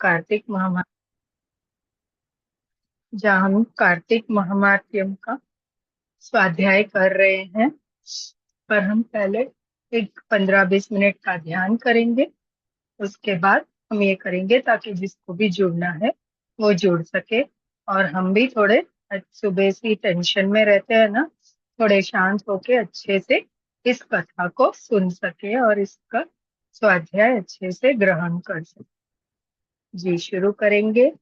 कार्तिक महामा जहाँ हम कार्तिक महात्म्यम का स्वाध्याय कर रहे हैं। पर हम पहले एक 15-20 मिनट का ध्यान करेंगे। उसके बाद हम ये करेंगे ताकि जिसको भी जुड़ना है वो जुड़ सके। और हम भी थोड़े सुबह से टेंशन में रहते हैं ना, थोड़े शांत होके अच्छे से इस कथा को सुन सके और इसका स्वाध्याय अच्छे से ग्रहण कर सके। जी शुरू करेंगे।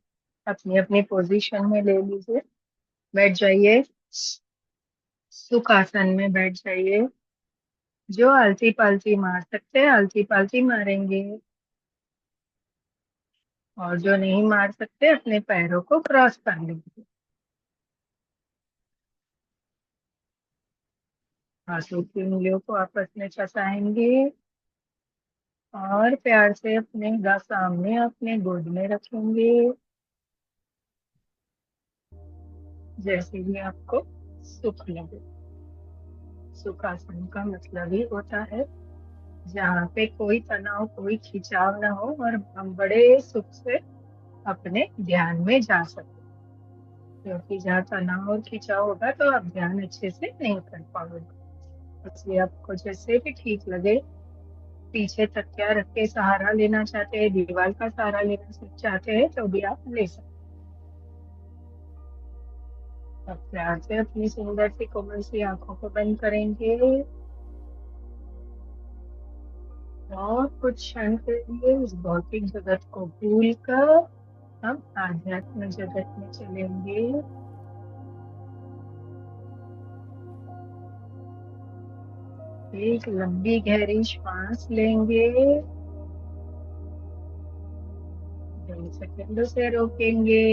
अपनी अपनी पोजीशन में ले लीजिए, बैठ जाइए, सुख आसन में बैठ जाइए। जो आलती पालती मार सकते हैं आलती पालती मारेंगे, और जो नहीं मार सकते अपने पैरों को क्रॉस कर लेंगे। हाथों की उंगलियों को आपस में फंसाएंगे और प्यार से अपने सामने अपने गोद में रखेंगे, जैसे भी आपको सुख लगे। सुखासन का मतलब ही होता है जहाँ पे कोई तनाव कोई खिंचाव ना हो और हम बड़े सुख से अपने ध्यान में जा सके। क्योंकि जहाँ तनाव और खिंचाव होगा तो आप ध्यान अच्छे से नहीं कर पाओगे। इसलिए आपको जैसे भी ठीक लगे, पीछे तकिया रख के सहारा लेना चाहते हैं, दीवार का सहारा लेना चाहते हैं तो भी आप ले सकते हैं। अब प्यार से अपनी सुंदर सी कोमल सी आंखों को बंद करेंगे और कुछ क्षण के लिए इस भौतिक जगत को भूल कर हम आध्यात्म जगत में चलेंगे। एक लंबी गहरी श्वास लेंगे, 2 सेकंडों से रोकेंगे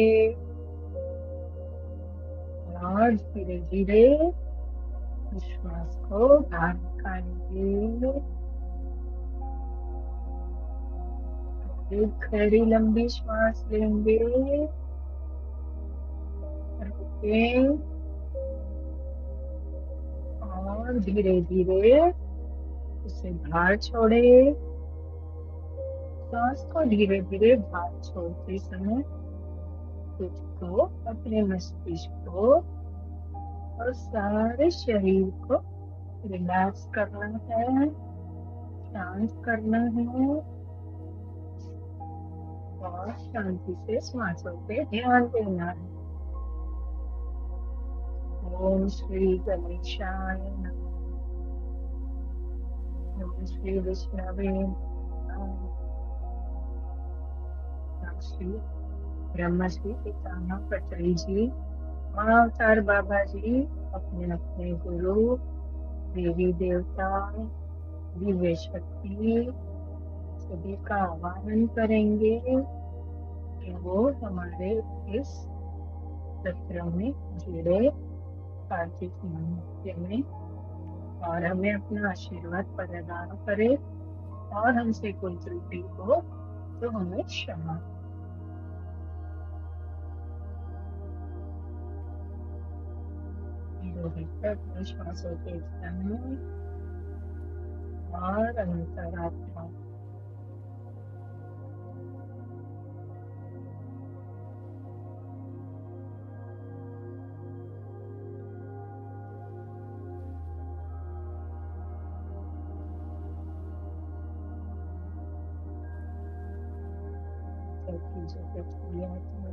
और धीरे धीरे श्वास को बाहर निकालेंगे। एक गहरी लंबी श्वास लेंगे, रोकें और धीरे धीरे उसे बाहर छोड़े। श्वास को धीरे धीरे बाहर छोड़ते समय खुद को, अपने मस्तिष्क को और सारे शरीर को रिलैक्स करना है, शांत करना है और शांति से श्वासों पे ध्यान देना है। ओम श्री गणेशाय नमः। ओम श्री विष्णवे नमः। ओम श्री ब्रह्मश्री पितामह पत्री जी, माँ अवतार बाबा जी, अपने अपने गुरु, देवी देवता, दिव्य शक्ति सभी का आवाहन करेंगे कि वो हमारे इस सत्र में जुड़े कार्तिक महीने में और हमें अपना आशीर्वाद प्रदान करे और हमसे कोई त्रुटि हो तो हमें क्षमा। अपने श्वासों के समय और अंतरात्मा की जगत की आत्मा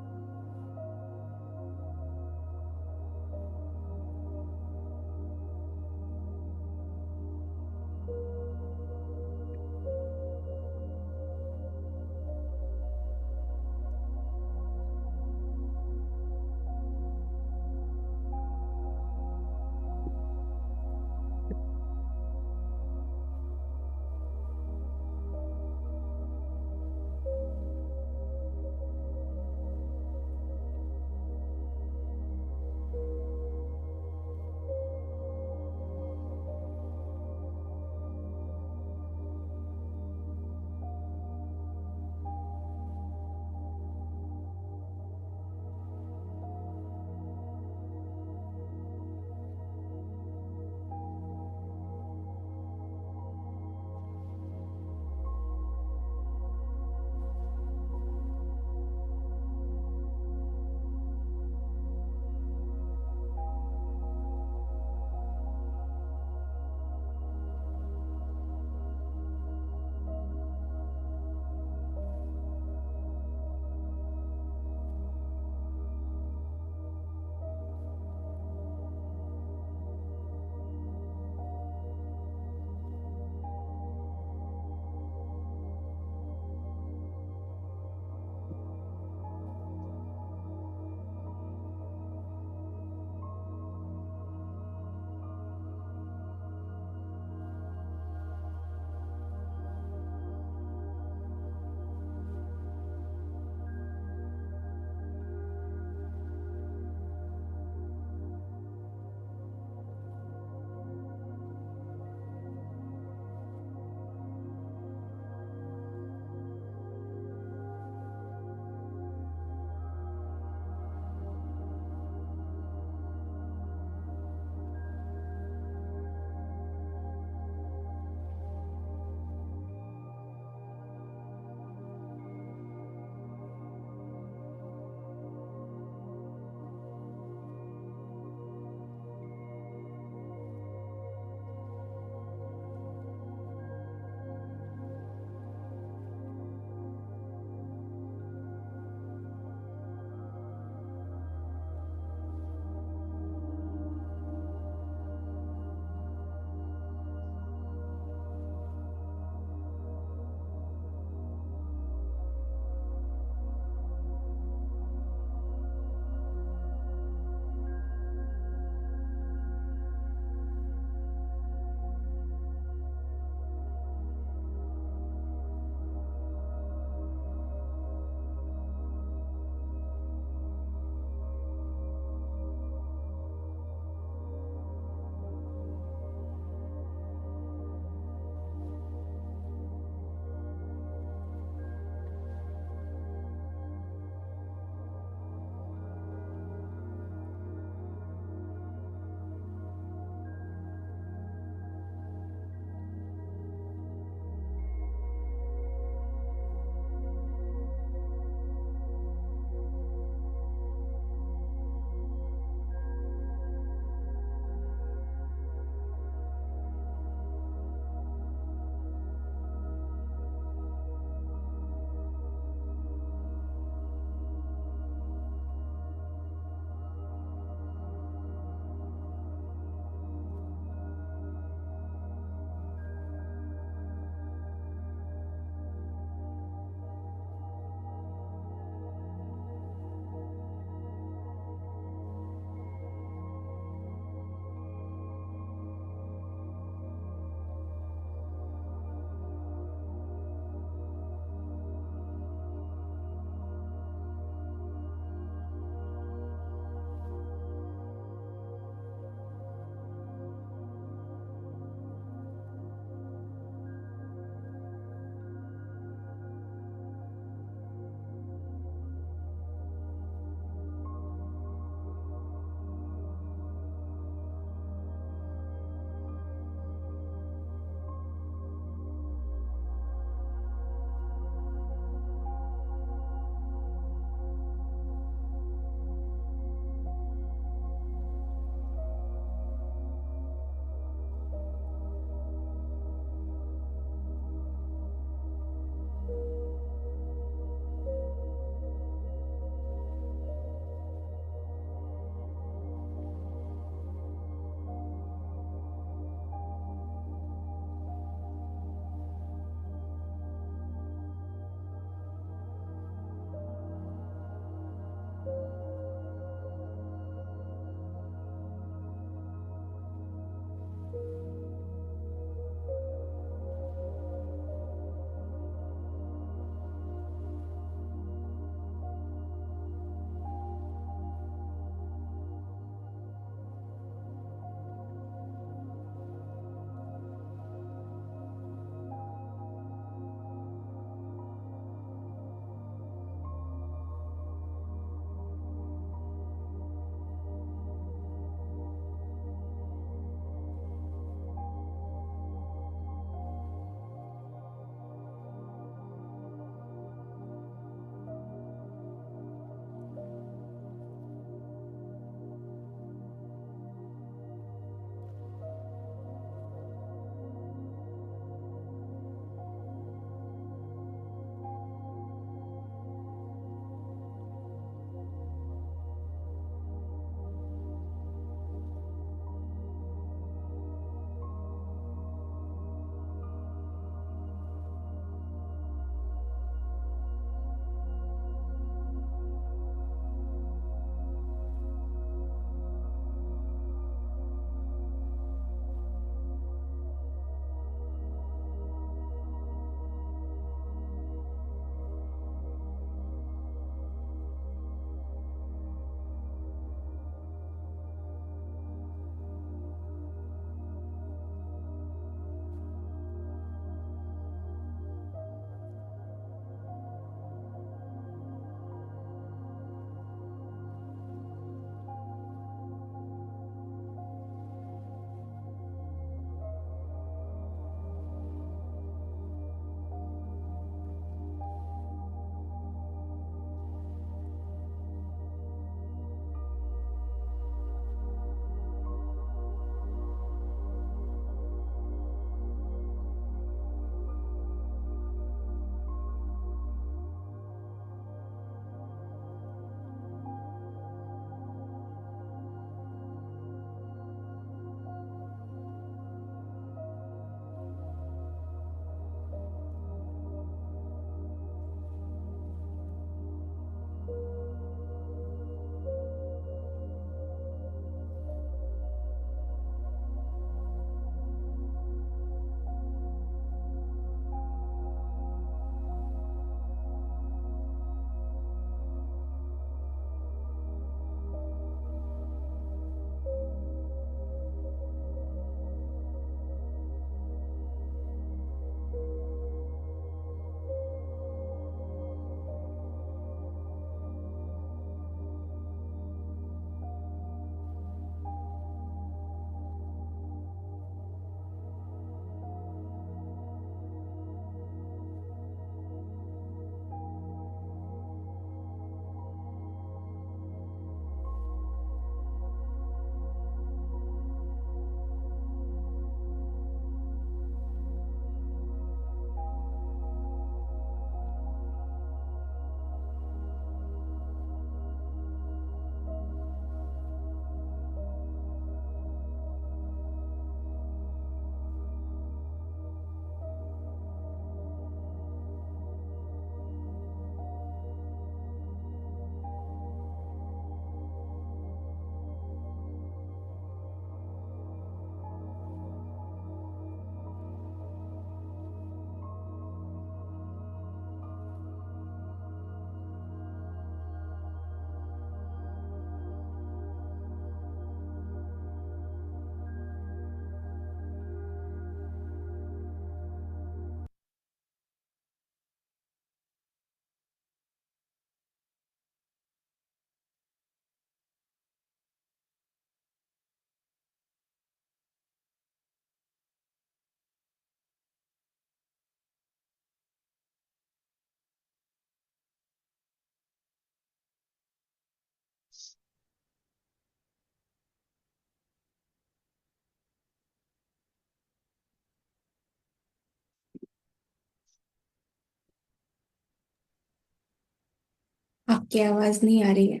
की आवाज नहीं आ रही है।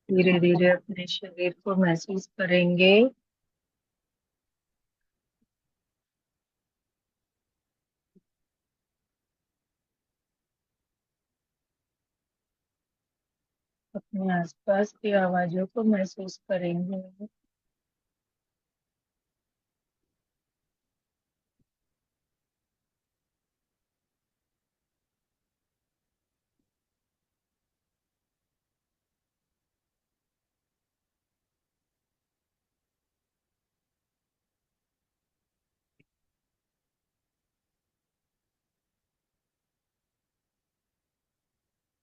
धीरे धीरे अपने शरीर को महसूस करेंगे। अपने आसपास की आवाजों को महसूस करेंगे।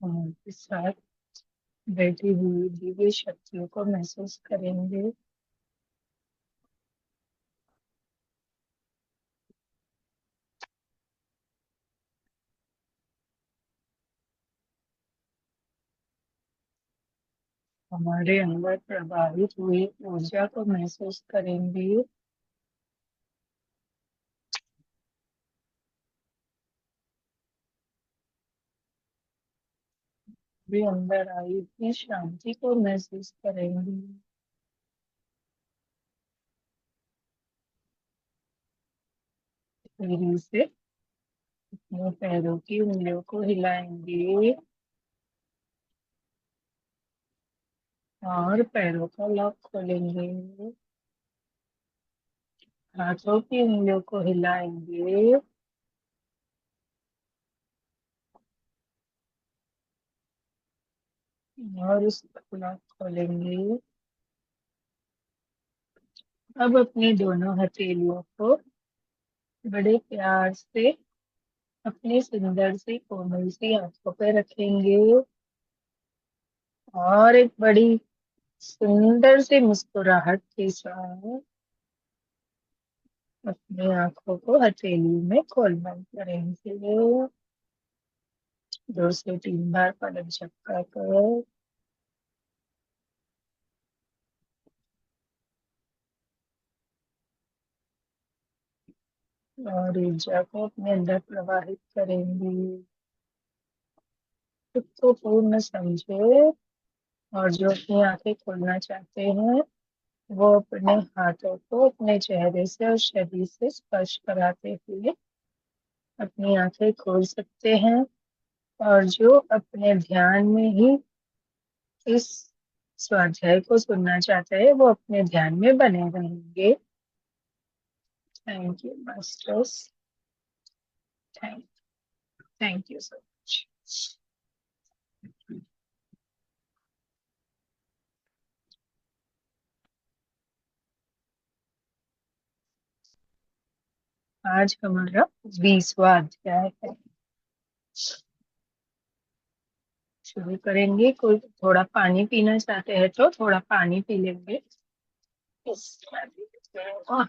हमारे साथ बैठी हुई दिव्य शक्तियों को महसूस करेंगे। हमारे अंदर प्रवाहित हुई ऊर्जा को महसूस करेंगे। भी अंदर आई हुई शांति को महसूस करेंगे। धीरे से अपने पैरों की उंगलियों को हिलाएंगे और पैरों का लॉक खोलेंगे। हाथों की उंगलियों को हिलाएंगे और उस लॉक खोलेंगे। अब अपनी दोनों हथेलियों को बड़े प्यार से अपनी सुंदर सी कोमल सी आंखों पे रखेंगे और एक बड़ी सुंदर सी मुस्कुराहट के साथ अपनी आंखों को हथेली में खोल बंद करेंगे। 2 से 3 बार पलक झपका कर और ऊर्जा को अपने अंदर प्रवाहित करेंगे। खुद को पूर्ण समझे और जो अपनी आंखें खोलना चाहते हैं वो अपने हाथों को अपने चेहरे से और शरीर से स्पर्श कराते हुए अपनी आंखें खोल सकते हैं। और जो अपने ध्यान में ही इस स्वाध्याय को सुनना चाहते हैं वो अपने ध्यान में बने रहेंगे। Thank you masters. Thank thank you so much. आज हमारा 20वां अध्याय है। शुरू करेंगे। कोई थोड़ा पानी पीना चाहते हैं तो थोड़ा पानी पी लेंगे। आह,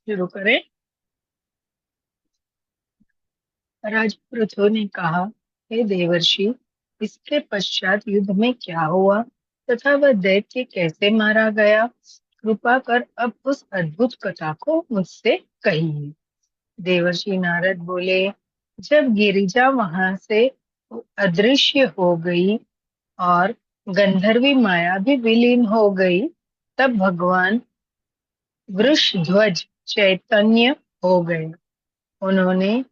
शुरू करें। राजा पृथु ने कहा, हे देवर्षि, इसके पश्चात युद्ध में क्या हुआ तथा वह दैत्य कैसे मारा गया? कृपा कर अब उस अद्भुत कथा को मुझसे कहिए। देवर्षि नारद बोले, जब गिरिजा वहां से अदृश्य हो गई और गंधर्वी माया भी विलीन हो गई, तब भगवान वृषध्वज चैतन्य हो गए। उन्होंने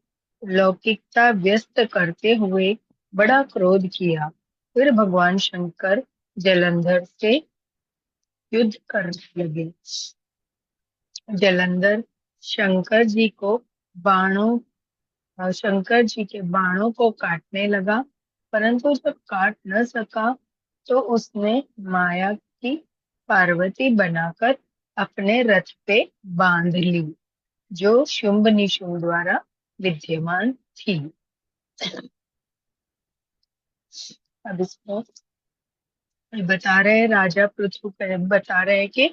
लौकिकता व्यस्त करते हुए बड़ा क्रोध किया। फिर भगवान शंकर जलंधर से युद्ध करने लगे। जलंधर शंकर जी को बाणों शंकर जी के बाणों को काटने लगा, परंतु जब काट न सका तो उसने माया की पार्वती बनाकर अपने रथ पे बांध ली, जो शुंभ निशुंभ द्वारा विद्यमान थी। अब इसको बता रहे हैं राजा पृथु बता रहे हैं कि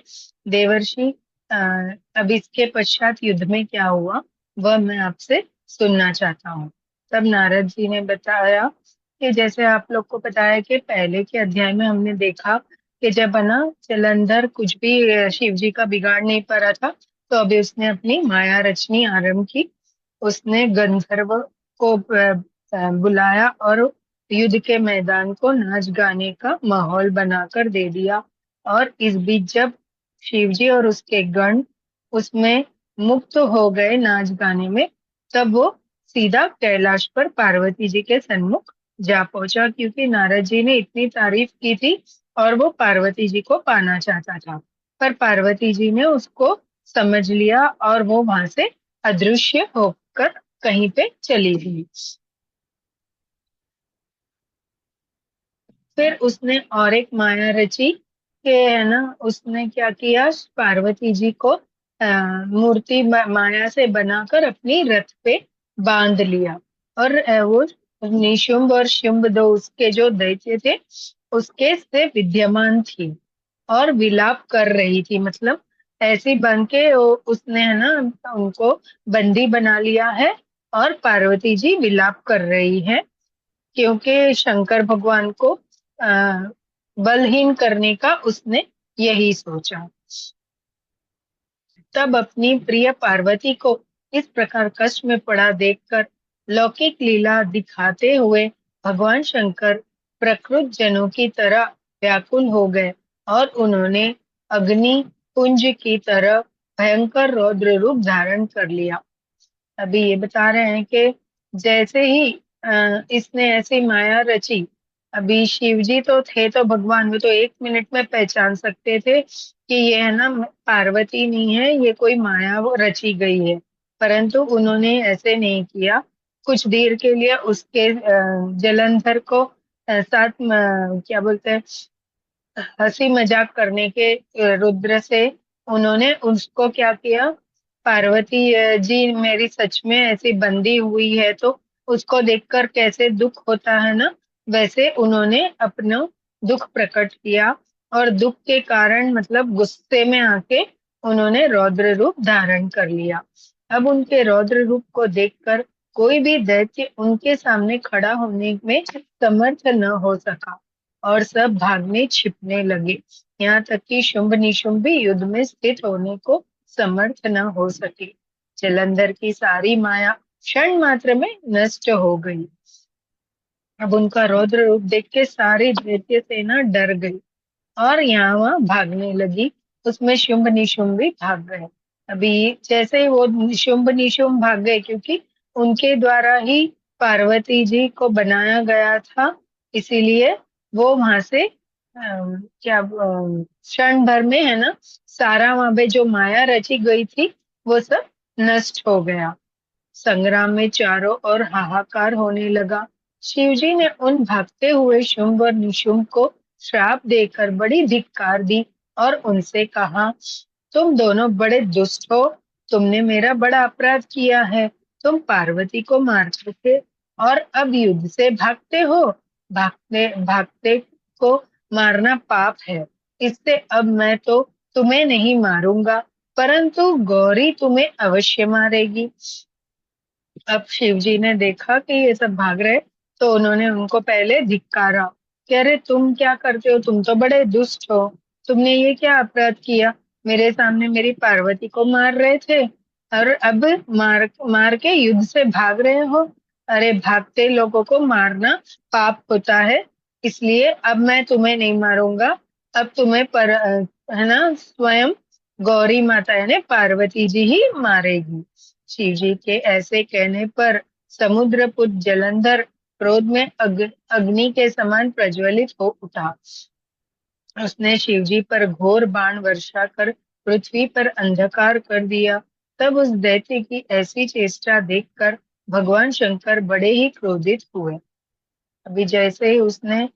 देवर्षि, अ, अब इसके पश्चात युद्ध में क्या हुआ वह मैं आपसे सुनना चाहता हूँ। तब नारद जी ने बताया कि जैसे आप लोग को पता है कि पहले के अध्याय में हमने देखा कि जब है ना जलंधर कुछ भी शिव जी का बिगाड़ नहीं पा रहा था, तो अभी उसने अपनी माया रचनी आरंभ की। उसने गंधर्व को बुलाया और युद्ध के मैदान को नाच गाने का माहौल बनाकर दे दिया। और इस बीच जब शिवजी और उसके गण उसमें मुक्त हो गए नाच गाने में, तब वो सीधा कैलाश पर पार्वती जी के सन्मुख जा पहुंचा, क्योंकि नारद जी ने इतनी तारीफ की थी और वो पार्वती जी को पाना चाहता था। पर पार्वती जी ने उसको समझ लिया और वो वहां से अदृश्य होकर कहीं पे चली गई। फिर उसने और एक माया रची कि है ना, उसने क्या किया, पार्वती जी को मूर्ति माया से बनाकर अपनी रथ पे बांध लिया। और वो निशुंभ और शुंभ दो उसके जो दैत्य थे उसके से विद्यमान थी और विलाप कर रही थी। मतलब ऐसी बन के उसने है ना उनको बंदी बना लिया है और पार्वती जी विलाप कर रही है, क्योंकि शंकर भगवान को बलहीन करने का उसने यही सोचा। तब अपनी प्रिय पार्वती को इस प्रकार कष्ट में पड़ा देखकर लौकिक लीला दिखाते हुए भगवान शंकर प्रकृत जनों की तरह व्याकुल हो गए और उन्होंने अग्नि पुंज की तरह भयंकर रौद्र रूप धारण कर लिया। अभी ये बता रहे हैं कि जैसे ही इसने ऐसी माया रची, अभी शिव जी तो थे तो भगवान वो तो 1 मिनट में पहचान सकते थे कि ये है ना पार्वती नहीं है, ये कोई माया वो रची गई है। परंतु उन्होंने ऐसे नहीं किया। कुछ देर के लिए उसके जलंधर को साथ क्या बोलते हैं, हंसी मजाक करने के रुद्र से उन्होंने उसको क्या किया, पार्वती जी मेरी सच में ऐसी बंदी हुई है तो उसको देखकर कैसे दुख होता है ना, वैसे उन्होंने अपना दुख प्रकट किया। और दुख के कारण मतलब गुस्से में आके उन्होंने रौद्र रूप धारण कर लिया। अब उनके रौद्र रूप को देखकर कोई भी दैत्य उनके सामने खड़ा होने में समर्थ न हो सका और सब भागने छिपने लगे। यहाँ तक कि शुंभ निशुंभ भी युद्ध में स्थित होने को समर्थ न हो सके। जलंधर की सारी माया क्षण मात्र में नष्ट हो गई। अब उनका रौद्र रूप देख के सारी दैत्य सेना डर गई और यहाँ वहां भागने लगी। उसमें शुंभ निशुंभ भी भाग गए। अभी जैसे ही वो शुंभ निशुंभ भाग गए, क्योंकि उनके द्वारा ही पार्वती जी को बनाया गया था, इसीलिए वो वहां से क्या क्षण भर में है ना सारा वहां पे जो माया रची गई थी वो सब नष्ट हो गया। संग्राम में चारों ओर हाहाकार होने लगा। शिवजी ने उन भागते हुए शुंभ और निशुंभ को श्राप देकर बड़ी धिक्कार दी और उनसे कहा, तुम दोनों बड़े दुष्ट हो, तुमने मेरा बड़ा अपराध किया है। तुम पार्वती को मारते थे और अब युद्ध से भागते हो। भागते भागते को मारना पाप है, इससे अब मैं तो तुम्हें नहीं मारूंगा, परंतु गौरी तुम्हें अवश्य मारेगी। अब शिव जी ने देखा कि ये सब भाग रहे, तो उन्होंने उनको पहले धिक्कारा कि अरे तुम क्या करते हो, तुम तो बड़े दुष्ट हो, तुमने ये क्या अपराध किया, मेरे सामने मेरी पार्वती को मार रहे थे और अब मार मार के युद्ध से भाग रहे हो। अरे भागते लोगों को मारना पाप होता है, इसलिए अब मैं तुम्हें नहीं मारूंगा, अब तुम्हें है ना स्वयं गौरी माता यानी पार्वती जी ही मारेगी। शिव जी के ऐसे कहने पर समुद्रपुत्र जलंधर क्रोध में अग्नि के समान प्रज्वलित हो उठा। उसने शिवजी पर घोर बाण वर्षा कर पृथ्वी पर अंधकार कर दिया। तब उस दैत्य की ऐसी चेष्टा देखकर भगवान शंकर बड़े ही क्रोधित हुए। अभी जैसे ही उसने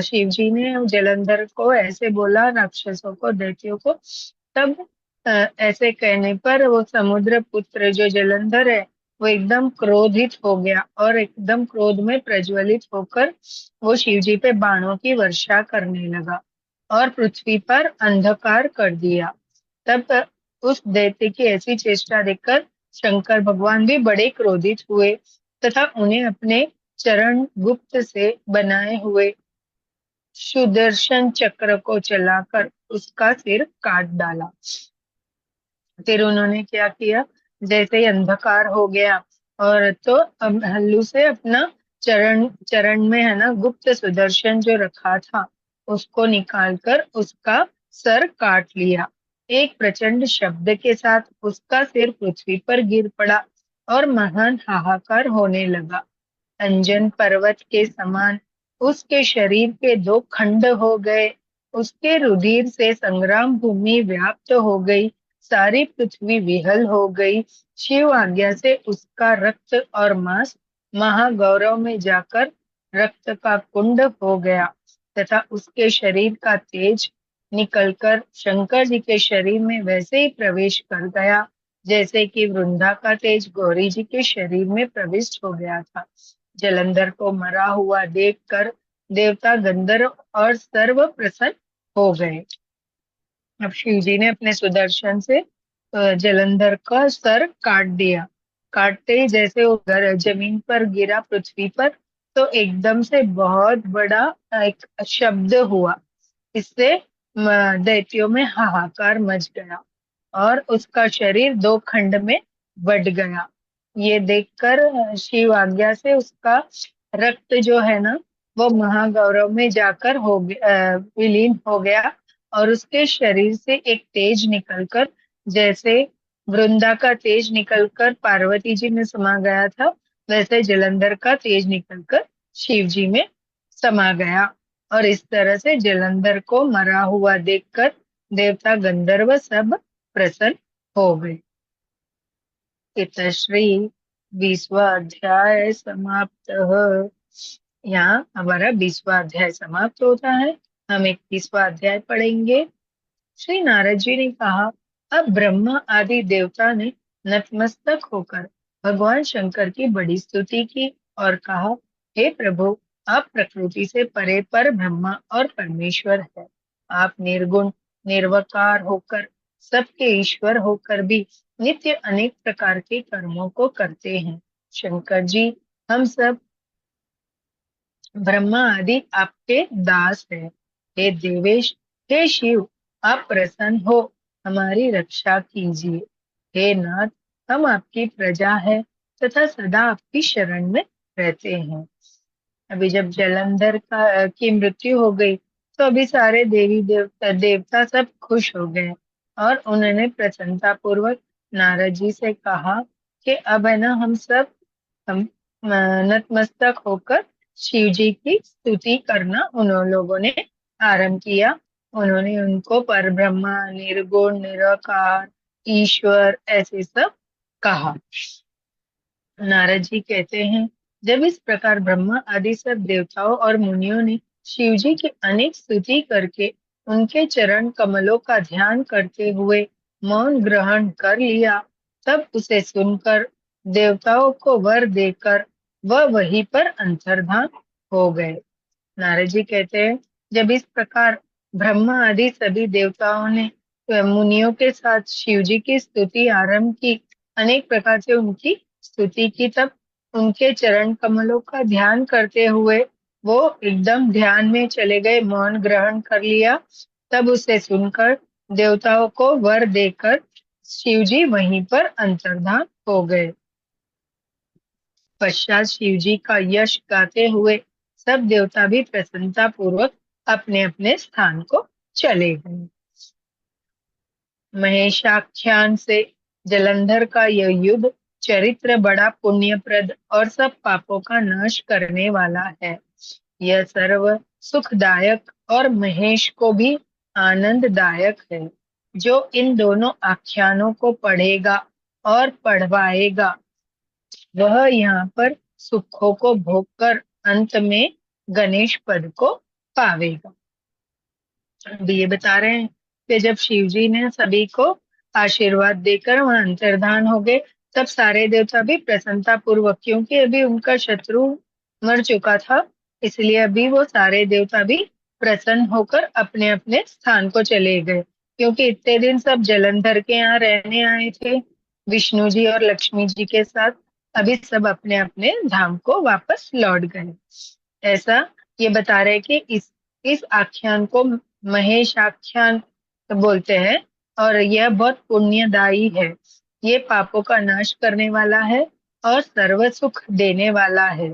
शिव जी ने जलंधर को ऐसे बोला, राक्षसों को दैत्यों को, तब ऐसे कहने पर वो समुद्र पुत्र जो जलंधर है वो एकदम क्रोधित हो गया और एकदम क्रोध में प्रज्वलित होकर वो शिवजी पे बाणों की वर्षा करने लगा और पृथ्वी पर अंधकार कर दिया। तब उस दैत्य की ऐसी चेष्टा देखकर शंकर भगवान भी बड़े क्रोधित हुए तथा उन्हें अपने चरण गुप्त से बनाए हुए सुदर्शन चक्र को चलाकर उसका सिर काट डाला। फिर उन्होंने क्या किया, जैसे ही अंधकार हो गया और तो अब हल्लू से अपना चरण चरण में है ना गुप्त सुदर्शन जो रखा था उसको निकालकर उसका सर काट लिया। एक प्रचंड शब्द के साथ उसका सिर पृथ्वी पर गिर पड़ा और महान हाहाकार होने लगा। अंजन पर्वत के समान उसके शरीर के दो खंड हो गए। उसके रुधिर से संग्राम भूमि व्याप्त हो गई, सारी पृथ्वी विहल हो गई। शिव आज्ञा से उसका रक्त और मांस महागौरव में जाकर रक्त का कुंड हो गया तथा उसके शरीर का तेज निकलकर शंकर जी के शरीर में वैसे ही प्रवेश कर गया जैसे कि वृंदा का तेज गौरी जी के शरीर में प्रविष्ट हो गया था। जलंधर को मरा हुआ देखकर देवता गंधर्व और सर्व प्रसन्न हो गए। अब शिव जी ने अपने सुदर्शन से जलंधर का सर काट दिया। काटते ही जैसे वो जमीन पर गिरा पृथ्वी पर तो एकदम से बहुत बड़ा एक शब्द हुआ। इससे दैत्यों में हाहाकार मच गया और उसका शरीर दो खंड में बट गया। ये देखकर शिव आज्ञा से उसका रक्त जो है ना वो महागौरव में जाकर विलीन हो गया और उसके शरीर से एक तेज निकलकर जैसे वृंदा का तेज निकलकर पार्वती जी में समा गया था वैसे जलंधर का तेज निकलकर शिव जी में समा गया। और इस तरह से जलंधर को मरा हुआ देखकर देवता गंधर्व सब प्रसन्न हो गए। इतश्री 20वां अध्याय समाप्त। यहाँ हमारा 20वां अध्याय समाप्त होता है। हम 21वां अध्याय पढ़ेंगे। श्री नारद जी ने कहा, अब ब्रह्मा आदि देवता ने नतमस्तक होकर भगवान शंकर की बड़ी स्तुति की और कहा, हे प्रभु, आप प्रकृति से परे पर ब्रह्मा और परमेश्वर है। आप निर्गुण निर्वकार होकर सबके ईश्वर होकर भी नित्य अनेक प्रकार के कर्मों को करते हैं। शंकर जी, हम सब ब्रह्मा आदि आपके दास है। हे देवेश, हे शिव, आप प्रसन्न हो, हमारी रक्षा कीजिए। हे नाथ, हम आपकी प्रजा है तथा सदा आपकी शरण में रहते हैं। अभी जब जलंधर की मृत्यु हो गई तो अभी सारे देवी देवता देवता सब खुश हो गए और उन्होंने प्रसन्नता पूर्वक नारद जी से कहा कि अब है ना हम नतमस्तक होकर शिव जी की स्तुति करना उन लोगों ने आरंभ किया। उन्होंने उनको परब्रह्मा, निर्गुण, निराकार, ईश्वर ऐसे सब कहा। नारद जी कहते हैं, जब इस प्रकार ब्रह्मा आदि सब देवताओं और मुनियों ने शिव जी की अनेक स्तुति करके उनके चरण कमलों का ध्यान करते हुए मौन ग्रहण कर लिया, तब उसे सुनकर देवताओं को वर देकर वह वहीं पर अंतर्धान हो गए। नारद जी कहते हैं, जब इस प्रकार ब्रह्मा आदि सभी देवताओं ने मुनियों के साथ शिव जी की स्तुति आरंभ की, अनेक प्रकार से उनकी स्तुति की, तब उनके चरण कमलों का ध्यान करते हुए वो एकदम ध्यान में चले गए, मौन ग्रहण कर लिया। तब उसे सुनकर देवताओं को वर देकर शिव जी वहीं पर अंतर्धान हो गए। पश्चात शिव जी का यश गाते हुए सब देवता भी प्रसन्नता पूर्वक अपने अपने स्थान को चले गए। महेशाख्यान से जलंधर का यह युद्ध चरित्र बड़ा पुण्यप्रद और सब पापों का नाश करने वाला है। यह सर्व सुखदायक और महेश को भी आनंददायक है। जो इन दोनों आख्यानों को पढ़ेगा और पढ़वाएगा वह यहाँ पर सुखों को भोग कर अंत में गणेश पद को पावेगा। अभी ये बता रहे हैं कि जब शिव जी ने सभी को आशीर्वाद देकर वहां अंतर्धान हो गए तब सारे देवता भी प्रसन्नता पूर्वक, क्योंकि अभी उनका शत्रु मर चुका था, इसलिए अभी वो सारे देवता भी प्रसन्न होकर अपने अपने स्थान को चले गए, क्योंकि इतने दिन सब जलंधर के यहाँ रहने आए थे विष्णु जी और लक्ष्मी जी के साथ। अभी सब अपने अपने धाम को वापस लौट गए। ऐसा ये बता रहे कि इस आख्यान को महेश आख्यान बोलते हैं, और यह बहुत पुण्यदायी है। ये पापों का नाश करने वाला है और सर्व सुख देने वाला है,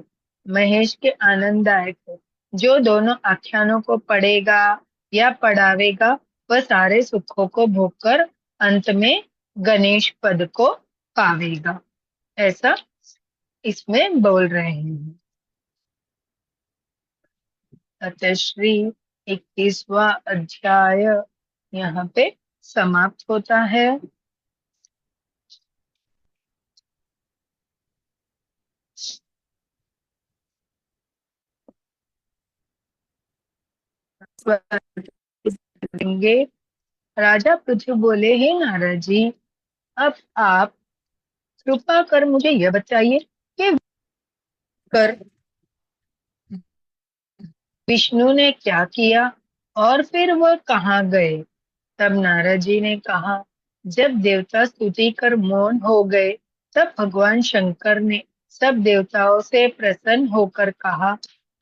महेश के आनंददायक है। जो दोनों आख्यानों को पढ़ेगा या पढ़ावेगा, वह सारे सुखों को भोगकर अंत में गणेश पद को पावेगा, ऐसा इसमें बोल रहे हैं। अतः श्री 21वां अध्याय यहाँ पे समाप्त होता है। राजा पृथु बोले, हे नारद जी, अब आप कृपा कर मुझे यह बताइए कि कर विष्णु ने क्या किया और फिर वह कहाँ गए। तब नारद जी ने कहा, जब देवता स्तुति कर मौन हो गए, तब भगवान शंकर ने सब देवताओं से प्रसन्न होकर कहा,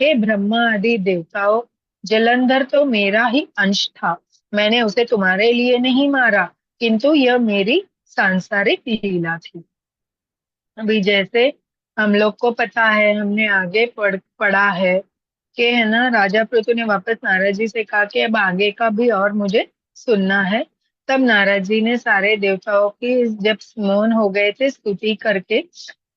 हे ब्रह्मा आदि देवताओं, जलंधर तो मेरा ही अंश था। मैंने उसे तुम्हारे लिए नहीं मारा, किंतु यह मेरी सांसारिक लीला थी। अभी जैसे हम लोग को पता है, हमने आगे पढ़ा है कि है ना, राजा पृथु ने वापस नारद जी से कहा कि अब आगे का भी और मुझे सुनना है। तब नारद जी ने सारे देवताओं की, जब मौन हो गए थे स्तुति करके,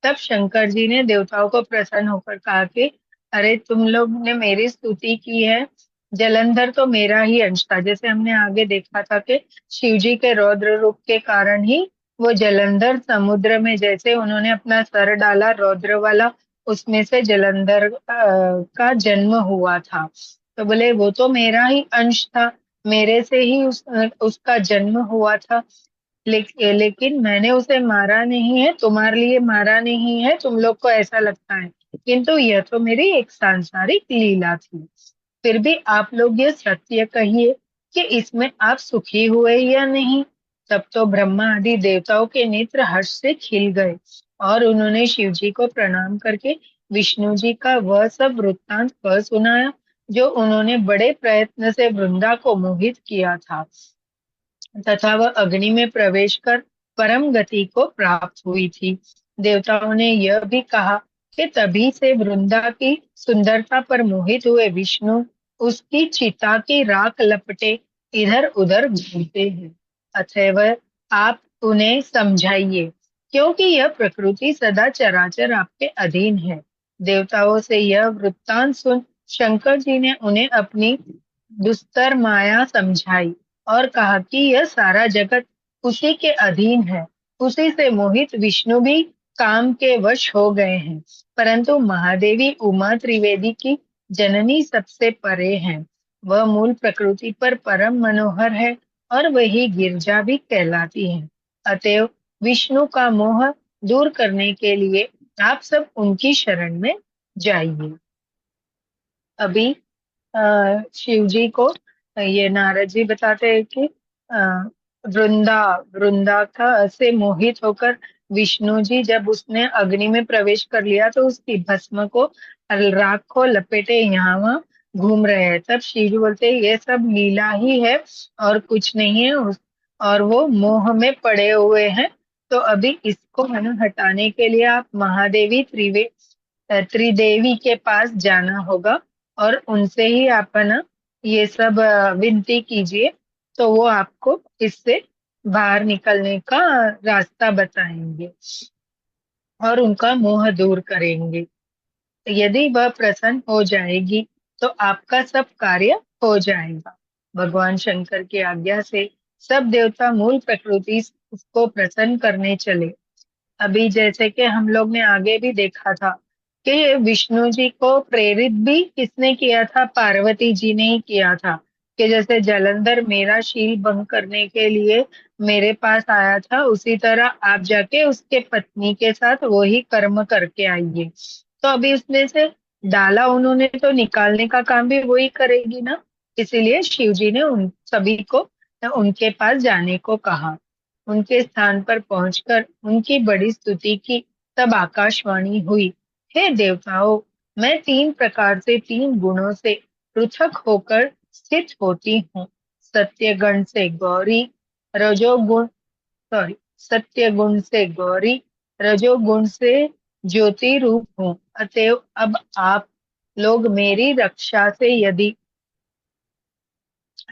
तब शंकर जी ने देवताओं को प्रसन्न होकर कहा कि अरे तुम लोग ने मेरी स्तुति की है, जलंधर तो मेरा ही अंश था। जैसे हमने आगे देखा था कि शिव जी के रौद्र रूप के कारण ही वो जलंधर समुद्र में, जैसे उन्होंने अपना सर डाला रौद्र वाला, उसमें से जलंधर का जन्म हुआ था। तो बोले वो तो मेरा ही अंश था, मेरे से ही उसका जन्म हुआ था। लेकिन मैंने उसे मारा नहीं है, तुम्हारे लिए मारा नहीं है, तुम लोग को ऐसा लगता है, किंतु यह तो मेरी एक सांसारिक लीला थी। फिर भी आप लोग ये सत्य कहिए कि इसमें आप सुखी हुए या नहीं। तब तो ब्रह्मा आदि देवताओं के नेत्र हर्ष से खिल गए और उन्होंने शिव जी को प्रणाम करके विष्णु जी का वह सब वृत्तांत कह सुनाया, जो उन्होंने बड़े प्रयत्न से वृंदा को मोहित किया था, तथा वह अग्नि में प्रवेश कर परम गति को प्राप्त हुई थी। देवताओं ने यह भी कहा कि तभी से वृंदा की सुंदरता पर मोहित हुए विष्णु उसकी चिता की राख लपटे इधर उधर घूमते हैं। अतएव आप उन्हें समझाइए, क्योंकि यह प्रकृति सदा चराचर आपके अधीन है। देवताओं से यह वृत्तांत सुन शंकर जी ने उन्हें अपनी दुस्तर माया समझाई और कहा कि यह सारा जगत उसी के अधीन है। उसी से मोहित विष्णु भी काम के वश हो गए हैं, परंतु महादेवी उमा त्रिवेदी की जननी सबसे परे है। वह मूल प्रकृति पर परम मनोहर है और वही गिरजा भी कहलाती है। अतएव विष्णु का मोह दूर करने के लिए आप सब उनकी शरण में जाइए। अभी शिव जी को ये नारद जी बताते हैं कि अ, वृंदा वृंदा का से मोहित होकर विष्णु जी, जब उसने अग्नि में प्रवेश कर लिया तो उसकी भस्म को, राख को लपेटे यहाँ वहाँ घूम रहे हैं। तब शिव जी बोलते हैं ये सब लीला ही है और कुछ नहीं है, और वो मोह में पड़े हुए हैं। तो अभी इसको है ना हटाने के लिए आप महादेवी त्रिदेवी के पास जाना होगा और उनसे ही आप है ना ये सब विनती कीजिए, तो वो आपको इससे बाहर निकलने का रास्ता बताएंगे और उनका मोह दूर करेंगे। यदि वह प्रसन्न हो जाएगी तो आपका सब कार्य हो जाएगा। भगवान शंकर की आज्ञा से सब देवता मूल प्रकृति को प्रसन्न करने चले। अभी जैसे कि हम लोग ने आगे भी देखा था कि विष्णु जी को प्रेरित भी किसने किया था, पार्वती जी ने ही किया था, कि जैसे जलंधर मेरा शील भंग करने के लिए मेरे पास आया था उसी तरह आप जाके उसके पत्नी के साथ वही कर्म करके आइए। तो अभी उसमें से डाला उन्होंने तो निकालने का काम भी वही करेगी ना। इसीलिए शिव जी ने उन सभी को उनके पास जाने को कहा। उनके स्थान पर पहुंचकर उनकी बड़ी स्तुति की। तब आकाशवाणी हुई, हे देवताओं, मैं 3 प्रकार से 3 गुणों से पृथक होकर स्थित होती हूँ। सत्य गण से गौरी, रजोगुण सॉरी सत्य गुण से गौरी, रजोगुण से ज्योति रूप हूँ। अतएव अब आप लोग मेरी रक्षा से यदि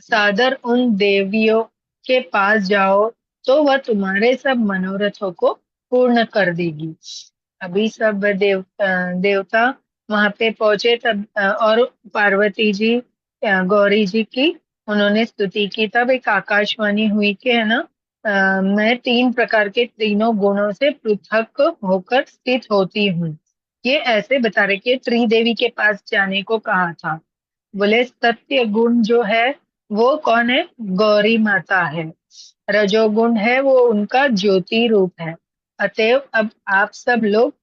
सादर उन देवियों के पास जाओ तो वह तुम्हारे सब मनोरथों को पूर्ण कर देगी। अभी सब देवता वहां पे पहुंचे तब और पार्वती जी गौरी जी की उन्होंने स्तुति की। तब एक आकाशवाणी हुई कि है ना, मैं 3 प्रकार के तीनों गुणों से पृथक होकर स्थित होती हूँ। ये ऐसे बता रहे कि त्रिदेवी के पास जाने को कहा था। बोले सत्य गुण जो है वो कौन है? गौरी माता है। रजोगुण है वो उनका ज्योति रूप है। अतएव अब आप सब लोग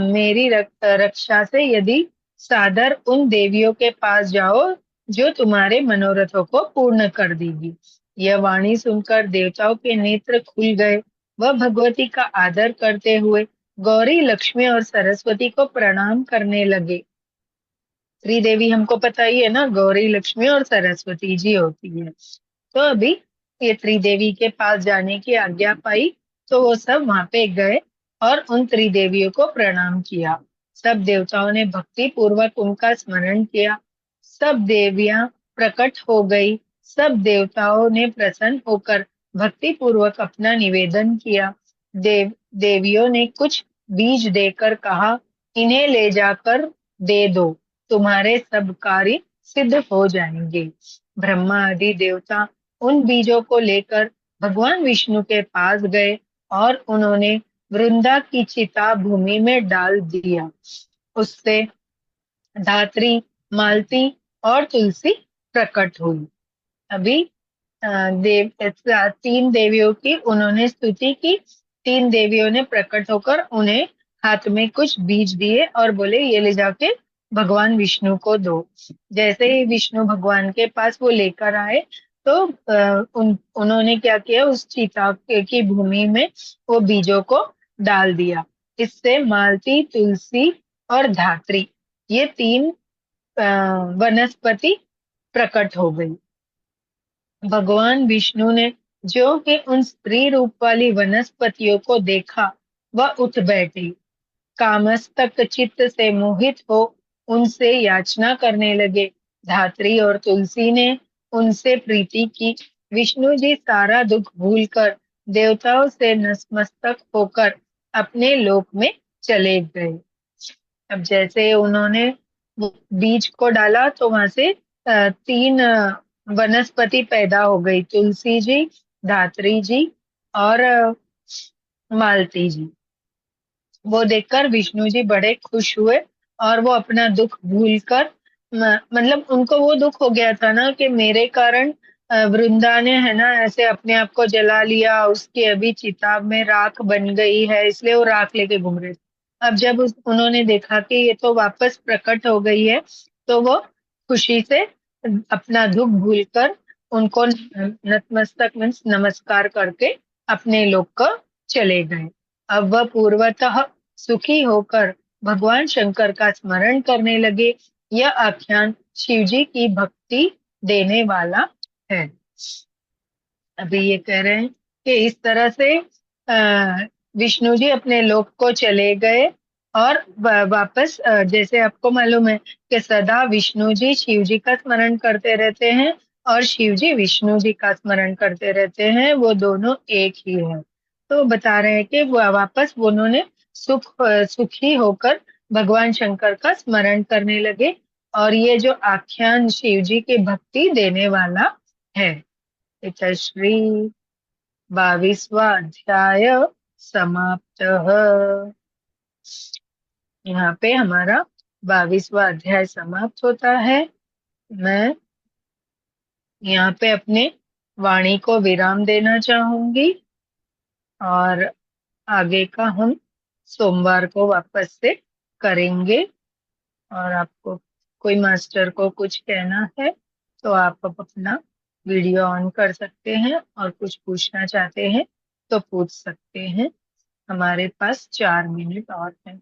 मेरी रक्षा से यदि सादर उन देवियों के पास जाओ जो तुम्हारे मनोरथों को पूर्ण कर देगी। यह वाणी सुनकर देवताओं के नेत्र खुल गए। वह भगवती का आदर करते हुए गौरी, लक्ष्मी और सरस्वती को प्रणाम करने लगे। त्रिदेवी हमको पता ही है ना, गौरी, लक्ष्मी और सरस्वती जी होती है। तो अभी ये त्रिदेवी के पास जाने की आज्ञा पाई तो वो सब वहां पे गए और उन त्रिदेवियों को प्रणाम किया। सब देवताओं ने भक्ति पूर्वक उनका स्मरण किया। सब देवियां प्रकट हो गई। सब देवताओं ने प्रसन्न होकर भक्ति पूर्वक अपना निवेदन किया। देवियों ने कुछ बीज देकर कहा, इन्हें ले जाकर दे दो, तुम्हारे सब कार्य सिद्ध हो जाएंगे। ब्रह्मा आदि देवता उन बीजों को लेकर भगवान विष्णु के पास गए और उन्होंने वृंदा की चिता भूमि में डाल दिया। उससे धात्री, मालती और तुलसी प्रकट हुई। अभी देव 3 देवियों की उन्होंने स्तुति की। 3 देवियों ने प्रकट होकर उन्हें हाथ में कुछ बीज दिए और बोले ये ले जाके भगवान विष्णु को दो। जैसे ही विष्णु भगवान के पास वो लेकर आए तो उन्होंने क्या किया, उस चिता की भूमि में वो बीजों को डाल दिया। इससे मालती, तुलसी और धात्री ये 3 वनस्पति प्रकट हो गई। भगवान विष्णु ने जो कि उन स्त्री रूप वाली वनस्पतियों को देखा वह उठ बैठे। कामस्तक चित्त से मोहित हो उनसे याचना करने लगे। धात्री और तुलसी ने उनसे प्रीति की। विष्णु जी सारा दुख भूलकर देवताओं से नतमस्तक होकर अपने लोक में चले गए। अब जैसे उन्होंने वो बीज को डाला तो वहां से 3 वनस्पति पैदा हो गई, तुलसी जी, धात्री जी और मालती जी। वो देखकर विष्णु जी बड़े खुश हुए और वो अपना दुख भूलकर मतलब उनको वो दुख हो गया था ना कि मेरे कारण वृंदा ने है ना ऐसे अपने आप को जला लिया, उसकी अभी चिता में राख बन गई है, इसलिए वो राख लेके घूम रहे थे। अब जब उन्होंने देखा कि ये तो वापस प्रकट हो गई है तो वो खुशी से अपना दुख भूलकर उनको नतमस्तक मीन्स नमस्कार करके अपने लोक को चले गए। अब वह पूर्वतः सुखी होकर भगवान शंकर का स्मरण करने लगे। यह आख्यान शिव जी की भक्ति देने वाला है। अभी ये कह रहे हैं कि इस तरह से विष्णु जी अपने लोक को चले गए और वापस जैसे आपको मालूम है कि सदा विष्णु जी शिव जी का स्मरण करते रहते हैं और शिव जी विष्णु जी का स्मरण करते रहते हैं, वो दोनों एक ही है। तो बता रहे हैं कि वापस उन्होंने सुखी होकर भगवान शंकर का स्मरण करने लगे और ये जो आख्यान शिव जी की भक्ति देने वाला है। इति श्री 22वां अध्याय समाप्त। यहाँ पे हमारा 22वां अध्याय समाप्त होता है। मैं यहाँ पे अपने वाणी को विराम देना चाहूंगी, और आगे का हम सोमवार को वापस से करेंगे। और आपको कोई मास्टर को कुछ कहना है तो आप अब अपना वीडियो ऑन कर सकते हैं, और कुछ पूछना चाहते हैं तो पूछ सकते हैं। हमारे पास 4 मिनट और हैं।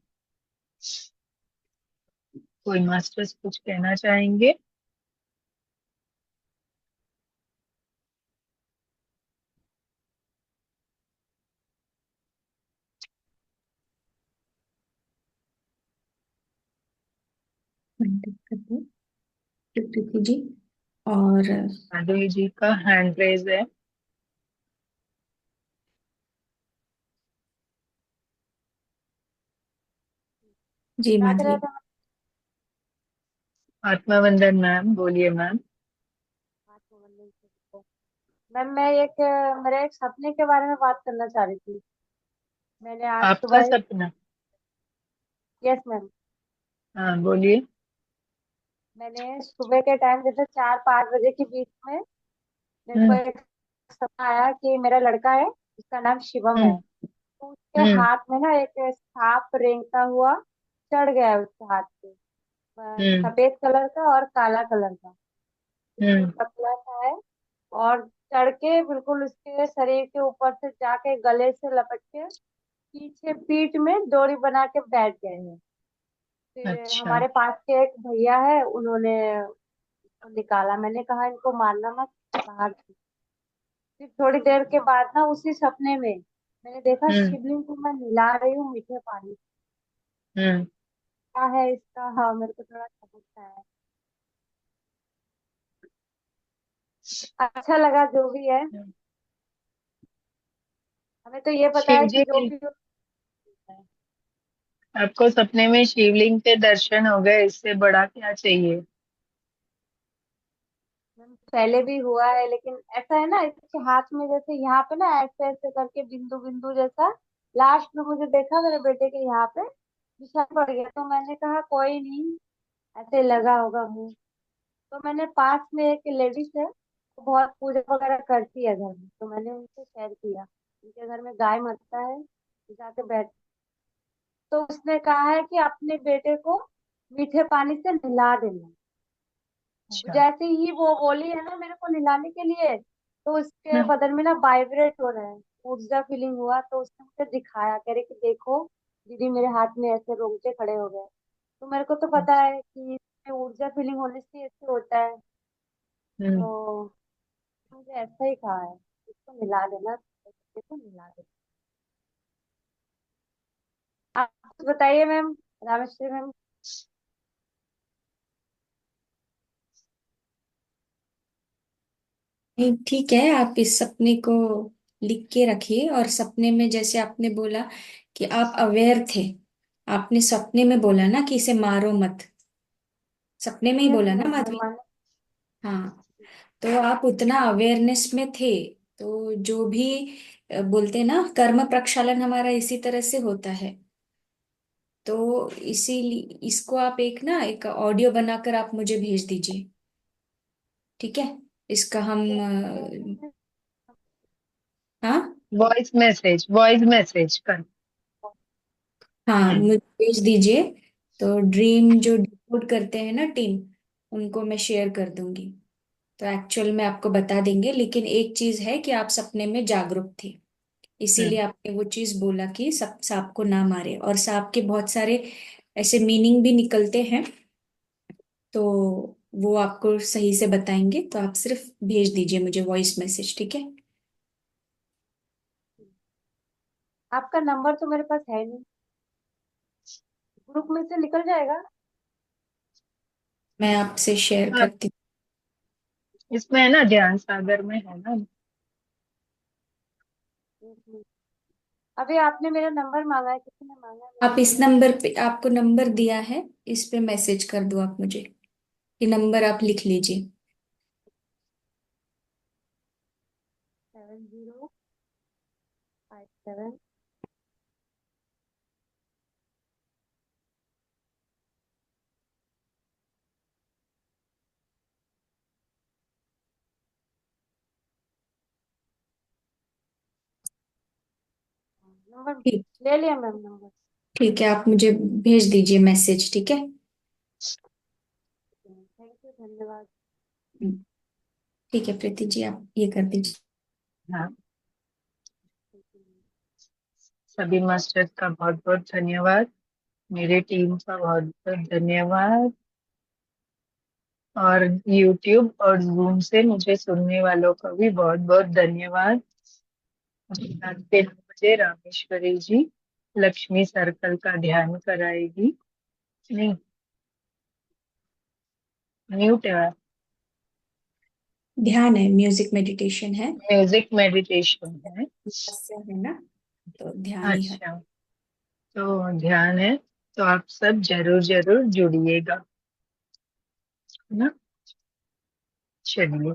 कोई मास्टर्स कुछ कहना चाहेंगे? टिकटिकी जी। और माधवी जी का हैंड रेज है। जी याद रहा माधवी। था। आत्मावंदन मैम, बोलिए मैम। बात हो गई थी। मैम मैं मेरे एक सपने के बारे में बात करना चाह रही थी। मैंने आज आपका सुबह। सपना? Yes ma'am. हाँ, बोलिए। मैंने सुबह के टाइम जैसे 4-5 बजे के बीच में मेरे को हम्म। एक सपना आया कि मेरा लड़का है, उसका नाम शिवम हम्म। है। तो उसके हम्म। हाथ में ना एक सांप रेंगता हुआ चढ़ गया है उसके हाथ पे। हम्म। सफेद कलर का और काला कलर का, बिल्कुल हम्म। पतला सा है। और चढ़ के बिल्कुल उसके शरीर के ऊपर से जाके गले से लपट के पीछे पीठ में डोरी बना के बैठ गए हैं। फिर अच्छा। हमारे पास के एक भैया है, उन्होंने उसको निकाला। मैंने कहा इनको मारना मत, बाहर से। फिर थोड़ी देर के बाद ना उसी सपने में मैंने देखा हम्म। शिवलिंग को मैं मिला रही हूँ मीठे पानी से। हम्म। क्या है इसका, हाँ मेरे को थोड़ा समझना है। अच्छा लगा जो भी है। हमें तो ये पता शिव है कि जी जो भी होता है। आपको सपने में शिवलिंग के दर्शन हो गए, इससे बड़ा क्या चाहिए? पहले भी हुआ है, लेकिन ऐसा है ना इसके हाथ में, जैसे यहाँ पे ना ऐसे ऐसे करके बिंदु बिंदु जैसा। लास्ट में मुझे देखा मेरे बेटे के यहाँ पे निशान पड़ गया, तो मैंने कहा कोई नहीं, ऐसे लगा होगा मुंह। तो मैंने पास में एक लेडीज है, वो बहुत पूजा वगैरह करती है घर में, तो मैंने उनसे शेयर किया। उनके घर में गाय माता है, जाके बैठ। तो उसने कहा है कि अपने बेटे को मीठे पानी से नहला देना। अच्छा। जैसे ही वो बोली है ना मेरे को नहलाने के लिए, तो उसके हम्म। बदन में ना वाइब्रेट हो रहा है, ऊर्जा फीलिंग हुआ। तो उसने मुझे दिखाया, कह रहे कि देखो दीदी मेरे हाथ में ऐसे रोंगटे खड़े हो गए। तो मेरे को तो पता है कि इसमें ऊर्जा फीलिंग होने से ऐसे होता है। हम्म। तो मुझे ऐसा ही कहा है, इसको मिला देना, देखो मिला देना। आप कुछ बताइए मैम, रामेश्वरी मैम। नहीं, ठीक है, आप इस सपने को लिख के रखिए। और सपने में जैसे आपने बोला कि आप अवेयर थे, आपने सपने में बोला ना कि इसे मारो मत, सपने में ही यस बोला ना मैम, मैं माधवी? मान। हाँ। तो आप उतना अवेयरनेस में थे। तो जो भी बोलते हैं ना, कर्म प्रक्षालन हमारा इसी तरह से होता है। तो इसीलिए इसको आप एक ना एक ऑडियो बनाकर आप मुझे भेज दीजिए। ठीक है? इसका हम हाँ। वॉइस मैसेज कर। हाँ, हम्म। मुझे भेज दीजिए। तो ड्रीम जो डिकोड करते हैं ना टीम, उनको मैं शेयर कर दूंगी। तो एक्चुअल में आपको बता देंगे, लेकिन एक चीज है कि आप सपने में जागरूक थे, हम्म। इसीलिए आपने वो चीज बोला कि सब सांप को ना मारे। और सांप के बहुत सारे ऐसे मीनिंग भी निकलते हैं, तो वो आपको सही से बताएंगे। तो आप सिर्फ भेज दीजिए मुझे वॉइस मैसेज, ठीक है? आपका नंबर तो मेरे पास है नहीं, ग्रुप में से निकल जाएगा। मैं आपसे शेयर हाँ, करती इसमें है ना, ध्यान सागर में है ना। अभी आपने मेरा नंबर मांगा है, किसी ने मांगा है हूँ। मेरा आप इस नंबर? नंबर पे, आपको नंबर दिया है, इस पे मैसेज कर दो आप मुझे। ये नंबर आप लिख लीजिए। 7057। नंबर ठीक। ले लिया मैम नंबर। ठीक है, आप मुझे भेज दीजिए मैसेज, ठीक है। थैंक यू, धन्यवाद। ठीक है प्रीति जी, आप ये कर दीजिए। हाँ, सभी मास्टर्स का बहुत बहुत धन्यवाद, मेरे टीम का बहुत बहुत धन्यवाद, और YouTube और Zoom से मुझे सुनने वालों का भी बहुत बहुत धन्यवाद। रात के 9 बजे रामेश्वरी जी लक्ष्मी सर्कल का ध्यान कराएगी। नहीं, म्यूट है। ध्यान है, म्यूजिक मेडिटेशन है। म्यूजिक मेडिटेशन है। तपस्या है ना, तो ध्यान ही है। अच्छा, तो ध्यान है, तो आप सब जरूर जरूर जुड़िएगा, है ना। चलिए।